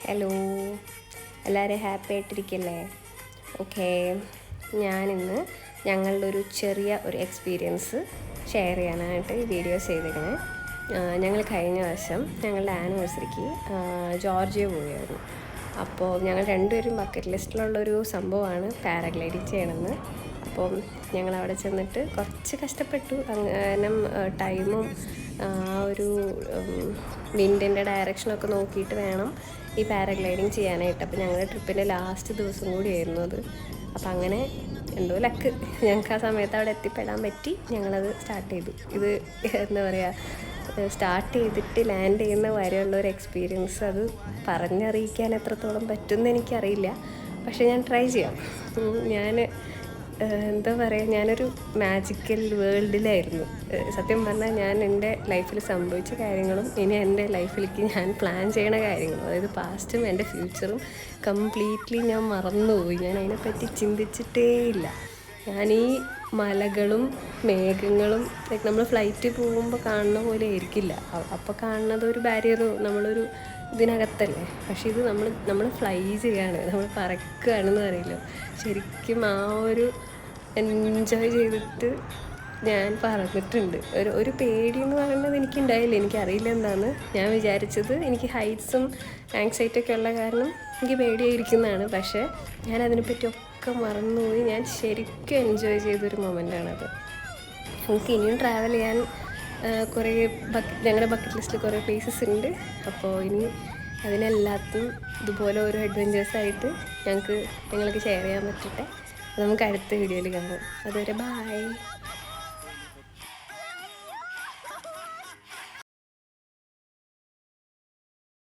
Hello, എല്ലാവരും happy ആയിട്ടിരിക്കല്ലേ? Okay, ഞാനിന്ന് ഞങ്ങളുടെ ഒരു ചെറിയ എക്സ്പീരിയൻസ് ഷെയർ ചെയ്യാനായിട്ട് ഈ വീഡിയോ ചെയ്തിരിക്കണേ. ഞങ്ങൾ കഴിഞ്ഞ വർഷം ഞങ്ങളുടെ ആനിവേഴ്സറിക്ക് ജോർജിയ പോവുകയായിരുന്നു. അപ്പോൾ ഞങ്ങൾ രണ്ടുപേരും ബക്കറ്റ് ലിസ്റ്റിലുള്ളൊരു സംഭവമാണ് പാരാഗ്ലൈഡിങ് ചെയ്യണമെന്ന്. അപ്പോൾ ഞങ്ങൾ അവിടെ ചെന്നിട്ട് കുറച്ച് കഷ്ടപ്പെട്ടു. അങ്ങനെ ടൈമും ഒരു വിൻഡിൻ്റെ ഡയറക്ഷനൊക്കെ നോക്കിയിട്ട് വേണം ഈ പാരാഗ്ലൈഡിങ് ചെയ്യാനായിട്ട്. അപ്പോൾ ഞങ്ങളുടെ ട്രിപ്പിൻ്റെ ലാസ്റ്റ് ദിവസം കൂടിയായിരുന്നു അത്. അപ്പോൾ അങ്ങനെ എന്തോ ലക്ക് ഞങ്ങൾക്ക് ആ സമയത്ത് അവിടെ എത്തിപ്പെടാൻ പറ്റി. ഞങ്ങളത് സ്റ്റാർട്ട് ചെയ്തു. ഇത് എന്താ പറയുക, സ്റ്റാർട്ട് ചെയ്തിട്ട് ലാൻഡ് ചെയ്യുന്ന വരെയുള്ളൊരു എക്സ്പീരിയൻസ് അത് പറഞ്ഞറിയിക്കാൻ എത്രത്തോളം പറ്റുമെന്ന് എനിക്കറിയില്ല. പക്ഷേ ഞാൻ ട്രൈ ചെയ്യാം. ഞാൻ എന്താ പറയുക, ഞാനൊരു മാജിക്കൽ വേൾഡിലായിരുന്നു. സത്യം പറഞ്ഞാൽ ഞാൻ എൻ്റെ ലൈഫിൽ സംഭവിച്ച കാര്യങ്ങളും ഇനി എൻ്റെ ലൈഫിലേക്ക് ഞാൻ പ്ലാൻ ചെയ്യണ കാര്യങ്ങളും, അതായത് പാസ്റ്റും എൻ്റെ ഫ്യൂച്ചറും കംപ്ലീറ്റ്ലി ഞാൻ മറന്നുപോയി. ഞാൻ അതിനെപ്പറ്റി ചിന്തിച്ചിട്ടേ ഇല്ല. ഞാൻ ഈ മലകളും മേഘങ്ങളും നമ്മൾ ഫ്ലൈറ്റിൽ പോകുമ്പോൾ കാണുന്ന പോലെ ആയിരിക്കില്ല. അപ്പോൾ കാണുന്നത് ഒരു ബാരിയറോ നമ്മളൊരു ഇതിനകത്തല്ലേ. പക്ഷെ ഇത് നമ്മൾ ഫ്ലൈ ചെയ്യാണ്, നമ്മൾ പറക്കുകയാണെന്ന് അറിയില്ല. ശരിക്കും ആ ഒരു എൻജോയ് ചെയ്തിട്ട് ഞാൻ പറഞ്ഞിട്ടുണ്ട്. ഒരു പേടി എന്ന് പറയുന്നത് എനിക്കുണ്ടായില്ല. എനിക്കറിയില്ല എന്താണെന്ന്. ഞാൻ വിചാരിച്ചത് എനിക്ക് ഹൈറ്റ്സും ആങ്സൈറ്റിയൊക്കെ ഉള്ള കാരണം എനിക്ക് പേടിയായിരിക്കുന്നതാണ്. പക്ഷേ ഞാൻ അതിനെപ്പറ്റിയൊക്കെ മറന്നുപോയി. ഞാൻ ശരിക്കും എൻജോയ് ചെയ്തൊരു മൊമെൻ്റാണത്. നമുക്ക് ഇനിയും ട്രാവൽ ചെയ്യാൻ കുറേ ഞങ്ങളുടെ ബക്കറ്റ് ലിസ്റ്റിൽ കുറേ പ്ലേസസ് ഉണ്ട്. അപ്പോൾ ഇനി അതിനെല്ലാത്തും ഇതുപോലെ ഓരോ അഡ്വഞ്ചേഴ്സായിട്ട് നിങ്ങൾക്ക് ഷെയർ ചെയ്യാൻ പറ്റട്ടെ. നമുക്ക് അടുത്ത വീഡിയോയിൽ കാണാം. അതുവരെ ബൈ.